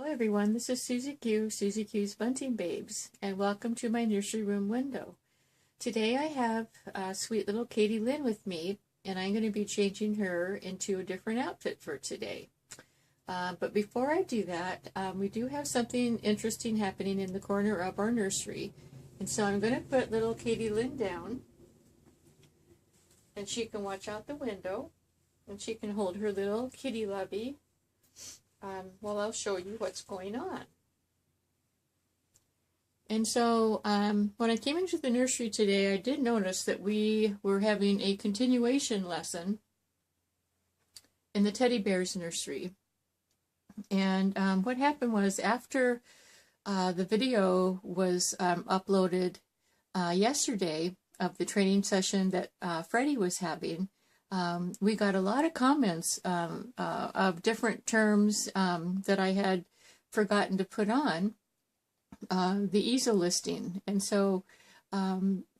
everyone, this is Susie Q, Susie Q's Bunting Babes, and welcome to my nursery room window. Today I have sweet little Katie Lynn with me, and I'm going to be changing her into a different outfit for today. But before I do that, we do have something interesting happening in the corner of our nursery, and so I'm going to put little Katie Lynn down, and she can watch out the window, and she can hold her little kitty lovey. Well, I'll show you what's going on. And so when I came into the nursery today, I did notice that we were having a continuation lesson in the teddy bears nursery. And what happened was after the video was uploaded yesterday of the training session that Freddie was having, we got a lot of comments of different terms that I had forgotten to put on the easel listing. And so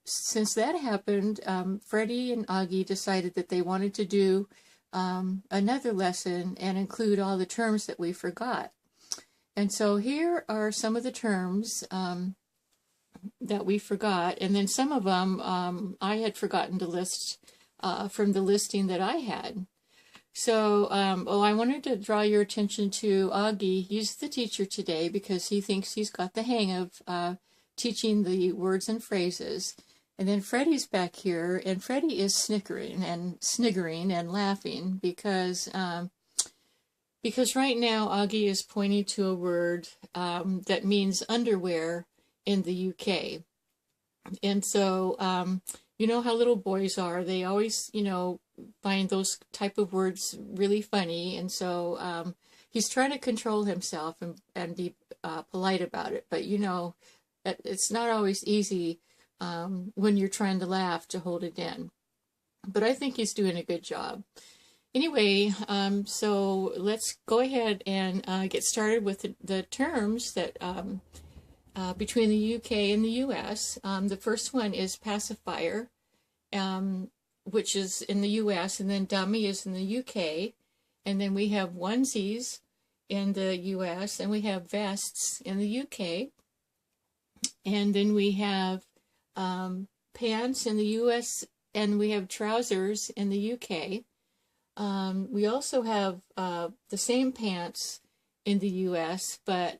since that happened, Freddie and OGGIE decided that they wanted to do another lesson and include all the terms that we forgot. And so here are some of the terms that we forgot, and then some of them I had forgotten to list from the listing that I had. So, I wanted to draw your attention to OGGIE. He's the teacher today because he thinks he's got the hang of teaching the words and phrases. And then Freddie's back here, and Freddie is sniggering and laughing because right now OGGIE is pointing to a word that means underwear in the UK. And so, you know how little boys are. They always, find those type of words really funny. And so he's trying to control himself and be polite about it. But, it's not always easy when you're trying to laugh to hold it in. But I think he's doing a good job. Anyway, so let's go ahead and get started with the terms that between the UK and the US. The first one is pacifier, which is in the US, and then dummy is in the UK. And then we have onesies in the US, and we have vests in the UK. And then we have pants in the US, and we have trousers in the UK. We also have the same pants in the US, but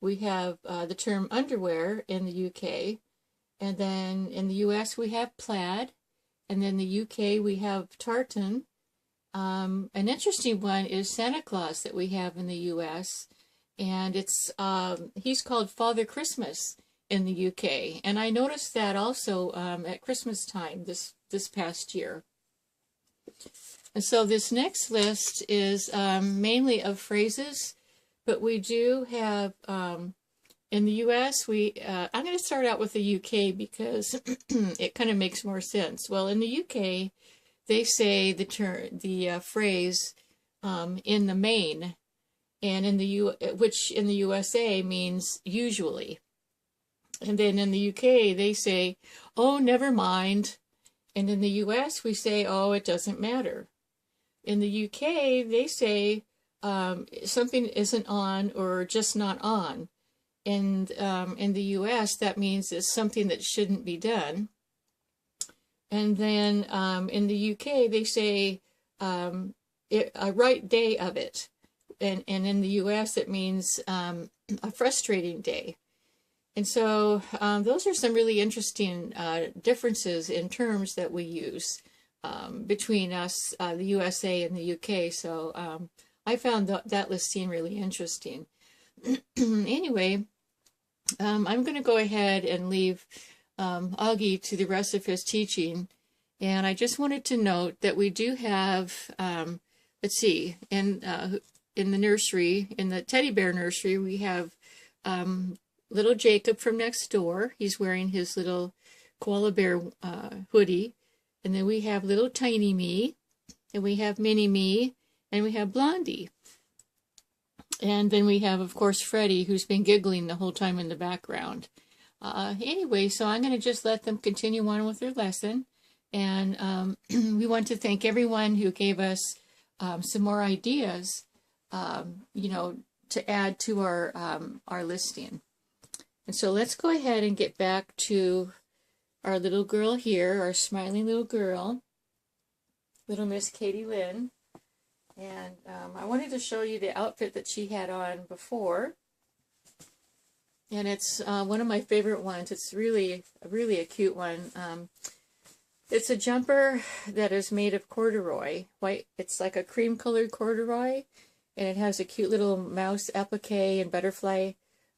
we have the term underwear in the UK, and then in the US we have plaid, and then the UK we have tartan. An interesting one is Santa Claus that we have in the US, and it's he's called Father Christmas in the UK, and I noticed that also at Christmas time this past year. And so this next list is mainly of phrases. But we do have, in the U.S., I'm going to start out with the U.K. because it kind of makes more sense. Well, in the U.K., they say the phrase in the main, and which in the USA means usually. And then in the U.K., they say, oh, never mind. And in the U.S., we say, oh, it doesn't matter. In the U.K., they say, something isn't on or just not on. And in the US, that means it's something that shouldn't be done. And then in the UK, they say a right day of it. And in the US, it means a frustrating day. And so those are some really interesting differences in terms that we use between us, the USA and the UK. So I found that listing really interesting. Anyway, I'm going to go ahead and leave OGGIE to the rest of his teaching. And I just wanted to note that we do have, let's see, in the nursery, in the teddy bear nursery, we have little Jacob from next door. He's wearing his little koala bear hoodie. And then we have little tiny me, and we have mini me, and we have Blondie. And then we have, of course, Freddie, who's been giggling the whole time in the background. Anyway, so I'm going to just let them continue on with their lesson. And we want to thank everyone who gave us some more ideas, to add to our listing. And so let's go ahead and get back to our little girl here, our smiling little girl, little Miss Katie Lynn. And I wanted to show you the outfit that she had on before. And it's one of my favorite ones. It's really a cute one. It's a jumper that is made of corduroy. White. It's like a cream colored corduroy. And it has a cute little mouse applique and butterfly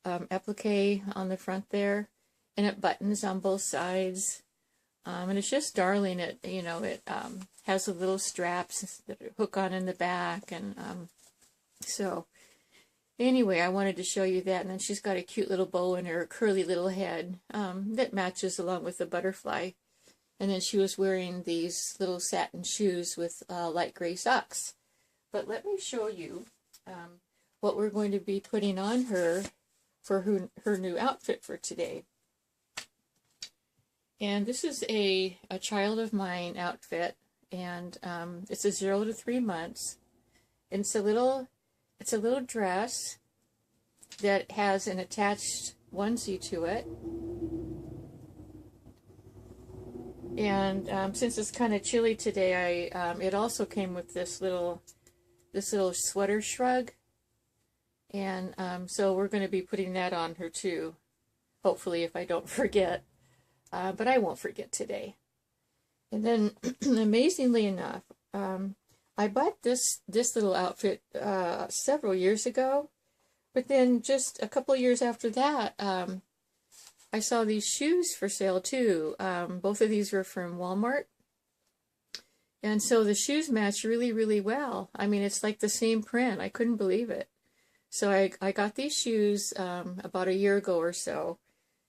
applique on the front there. And it buttons on both sides. And it's just darling. It, you know, it has the little straps that hook on in the back. And so anyway, I wanted to show you that. And then she's got a cute little bow in her curly little head that matches along with the butterfly. And then she was wearing these little satin shoes with light gray socks. But let me show you what we're going to be putting on her for her new outfit for today. And this is a child of mine outfit, and it's a 0 to 3 months. And it's a little dress that has an attached onesie to it. And since it's kind of chilly today, it also came with this little sweater shrug, and so we're going to be putting that on her too, hopefully, if I don't forget, but I won't forget today. And then amazingly enough, I bought this little outfit several years ago, but then just a couple of years after that, I saw these shoes for sale too. Both of these were from Walmart. And so the shoes match really well. I mean, it's like the same print. I couldn't believe it. So I got these shoes about a year ago or so.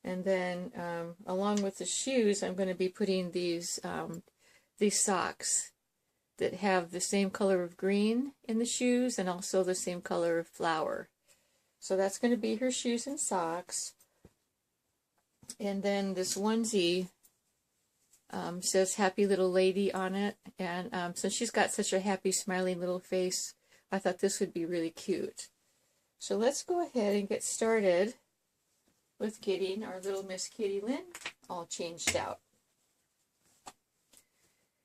And then along with the shoes, I'm going to be putting these socks that have the same color of green in the shoes and also the same color of flower. So that's going to be her shoes and socks. And then this onesie says Happy Little Lady on it. And since she's got such a happy, smiling little face, I thought this would be really cute. So let's go ahead and get started with getting our little Miss Katie Lynn all changed out.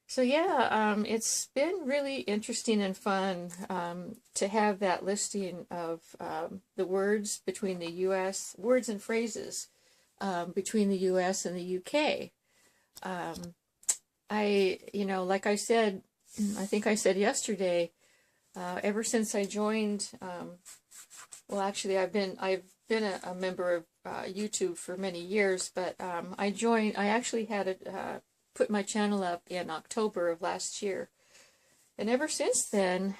So yeah, it's been really interesting and fun to have that listing of the words between the U.S., words and phrases between the U.S. and the U.K. You know, like I said, I think I said yesterday, ever since I joined, well, actually, I've been a member of YouTube for many years, but I actually had put my channel up in October of last year, and ever since then,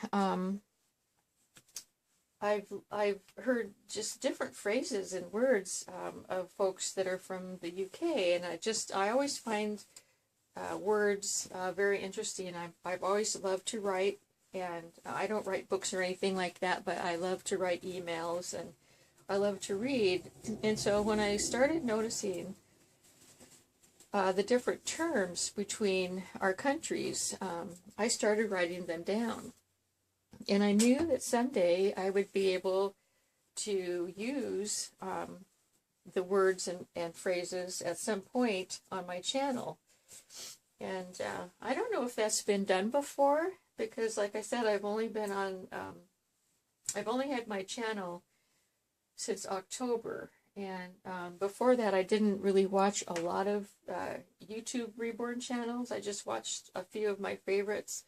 I've heard just different phrases and words of folks that are from the UK, and I always find words very interesting. I've always loved to write, and I don't write books or anything like that, but I love to write emails and I love to read. And so when I started noticing the different terms between our countries, I started writing them down. And I knew that someday I would be able to use the words and phrases at some point on my channel. And I don't know if that's been done before, because like I said, I've only had my channel since October. And before that, I didn't really watch a lot of YouTube Reborn channels. I just watched a few of my favorites.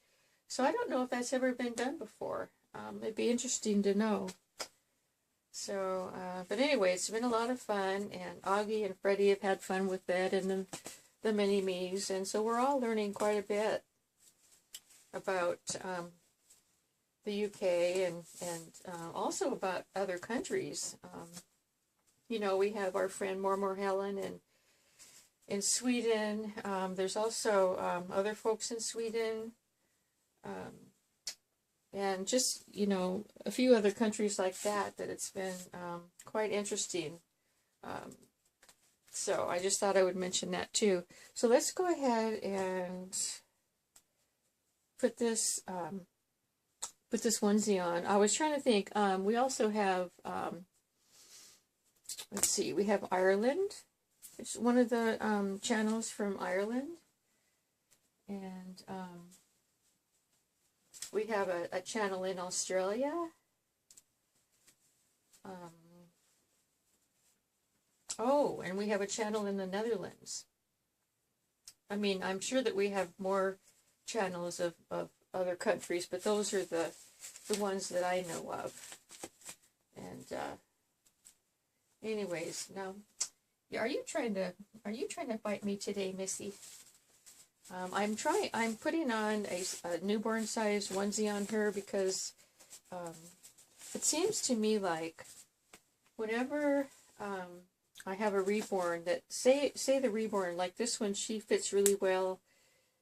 So I don't know if that's ever been done before. It'd be interesting to know. So, but anyway, it's been a lot of fun, and OGGIE and Freddie have had fun with it, and the mini-me's, and so we're all learning quite a bit about the UK and also about other countries. You know, we have our friend Mormor Helen in Sweden. There's also other folks in Sweden. And just, you know, a few other countries like that it's been quite interesting. So I just thought I would mention that too. So let's go ahead and put this put this onesie on. I was trying to think. We also have, let's see, we have Ireland. It's one of the channels from Ireland. And we have a channel in Australia. Oh, and we have a channel in the Netherlands. I mean, I'm sure that we have more channels of other countries, but those are the ones that I know of. And anyways, now, are you trying to bite me today, Missy? I'm putting on a newborn size onesie on her because it seems to me like whenever I have a reborn that say the reborn, like this one, she fits really well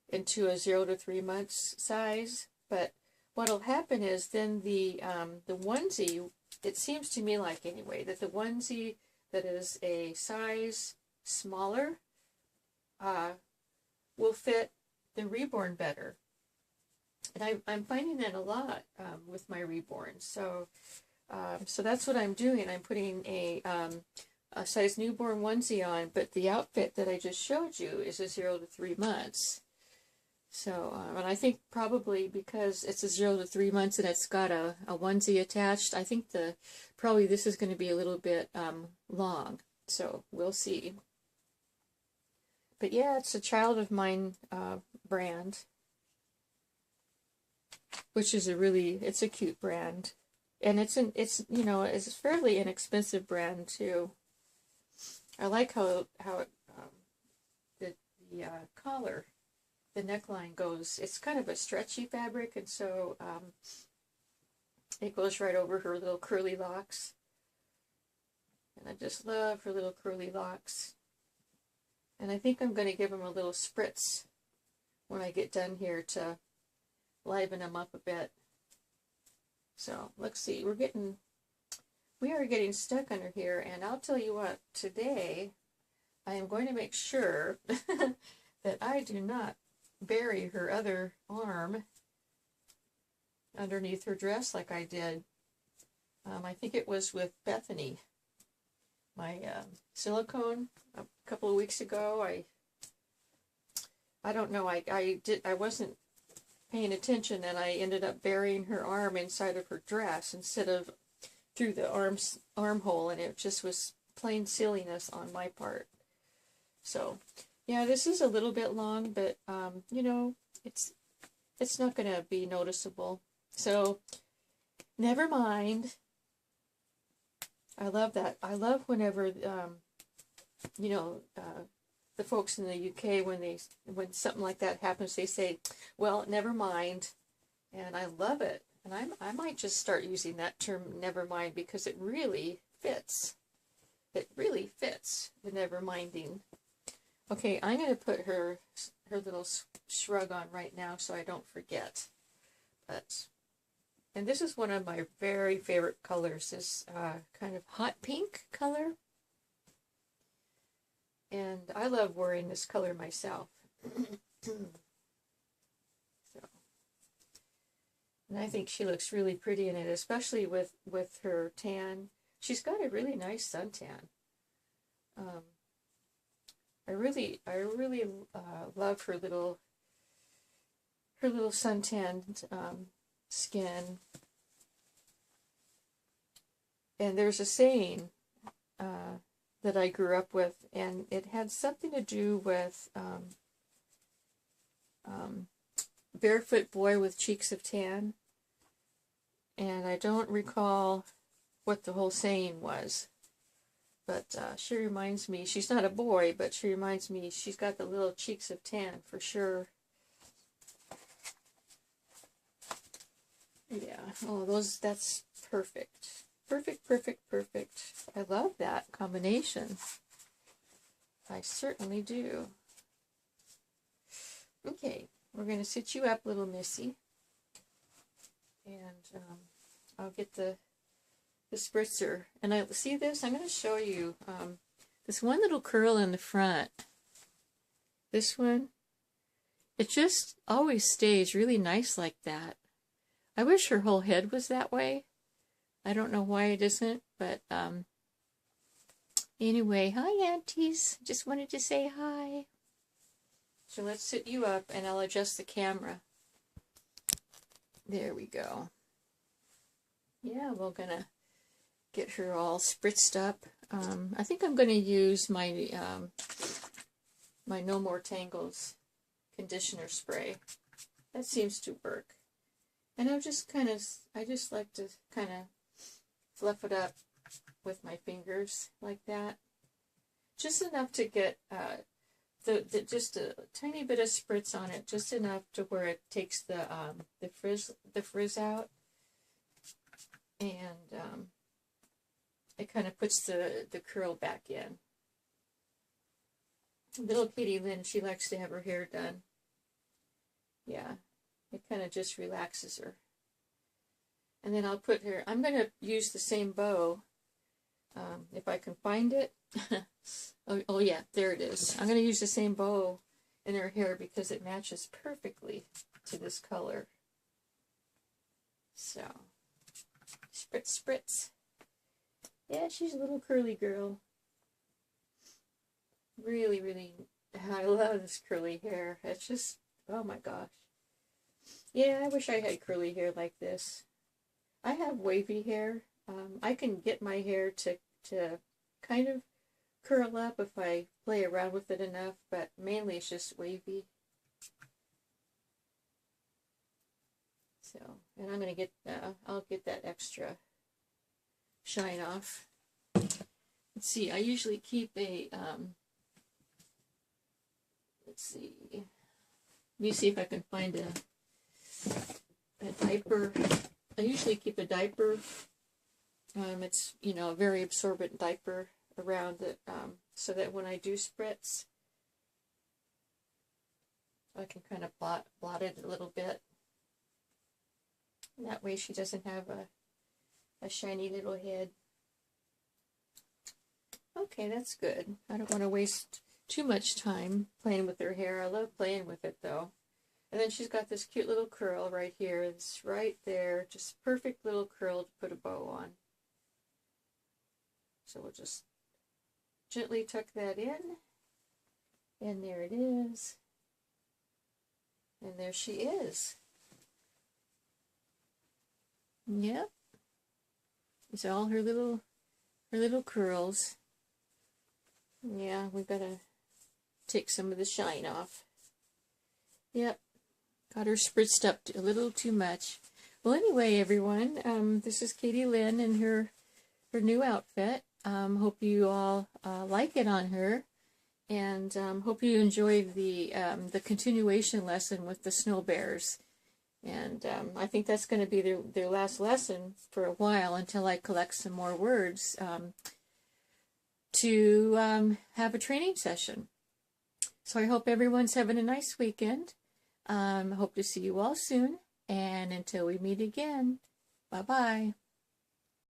into a 0 to 3 months size. But what'll happen is then the onesie, it seems to me like anyway, that the onesie that is a size smaller will fit the reborn better. And I'm finding that a lot with my reborn. So so that's what I'm doing. I'm putting a size newborn onesie on, but the outfit that I just showed you is a 0 to 3 months. So, and I think probably because it's a 0 to 3 months and it's got a onesie attached, I think probably this is going to be a little bit long. So we'll see. But yeah, it's a Child of Mine brand, which is it's a cute brand, and it's you know, it's a fairly inexpensive brand too. I like how the collar, the neckline goes. It's kind of a stretchy fabric, and so it goes right over her little curly locks. And I just love her little curly locks. And I think I'm going to give them a little spritz when I get done here to liven them up a bit. So let's see, we are getting stuck under here, and I'll tell you what, today I am going to make sure that I do not bury her other arm underneath her dress like I did. I think it was with Bethany, my silicone, a couple of weeks ago. I don't know, I wasn't paying attention, and I ended up burying her arm inside of her dress instead of through the armhole, and it just was plain silliness on my part. So yeah, this is a little bit long, but you know, it's not going to be noticeable. So never mind. I love that. I love whenever you know, the folks in the UK, when something like that happens, they say, well, never mind. And I love it. And I might just start using that term, never mind, because it really fits. It really fits, the never minding. Okay, I'm going to put her little shrug on right now so I don't forget. And this is one of my very favorite colors, this kind of hot pink color. And I love wearing this color myself. And I think she looks really pretty in it, especially with her tan. She's got a really nice suntan. I really love her little suntanned skin. And there's a saying that I grew up with, and it had something to do with barefoot boy with cheeks of tan. And I don't recall what the whole saying was, but she reminds me, she's not a boy, but she reminds me she's got the little cheeks of tan for sure. Yeah, oh, that's perfect. Perfect, perfect, perfect. I love that combination. I certainly do. Okay, we're going to sit you up, little missy. And I'll get the spritzer. And I see this, I'm going to show you this one little curl in the front. This one, it just always stays really nice like that. I wish her whole head was that way. I don't know why it isn't, but anyway, hi aunties. Just wanted to say hi. So let's sit you up and I'll adjust the camera. There we go. Yeah, we're gonna get her all spritzed up. I think I'm gonna use my my No More Tangles conditioner spray. That seems to work. And I just like to kind of fluff it up with my fingers like that. Just enough to get just a tiny bit of spritz on it, just enough to where it takes the frizz out, and it kind of puts the curl back in. Little Katie Lynn, she likes to have her hair done. Yeah, it kind of just relaxes her. And then I'll put her, I'm going to use the same bow, if I can find it. oh yeah, there it is. I'm going to use the same bow in her hair because it matches perfectly to this color. So, spritz, spritz. Yeah, she's a little curly girl. Really, really, I love this curly hair. It's just, oh my gosh. Yeah, I wish I had curly hair like this. I have wavy hair. I can get my hair to kind of curl up if I play around with it enough, but mainly it's just wavy. So, and I'm going to get, I'll get that extra shine off. Let's see, I usually keep a, let's see, let me see if I can find a diaper. I usually keep a diaper. It's, you know, a very absorbent diaper around it, so that when I do spritz, I can kind of blot it a little bit. And that way she doesn't have a shiny little head. Okay, that's good. I don't want to waste too much time playing with her hair. I love playing with it though. And then she's got this cute little curl right here. It's right there. Just perfect little curl to put a bow on. So we'll just gently tuck that in. And there it is. And there she is. Yep. It's all her little curls. Yeah, we've got to take some of the shine off. Yep. Got her spritzed up a little too much. Well, anyway, everyone, this is Katie Lynn and her new outfit. Hope you all like it on her, and hope you enjoy the continuation lesson with the snow bears. And I think that's going to be their last lesson for a while until I collect some more words to have a training session. So I hope everyone's having a nice weekend. Hope to see you all soon. And until we meet again, bye-bye.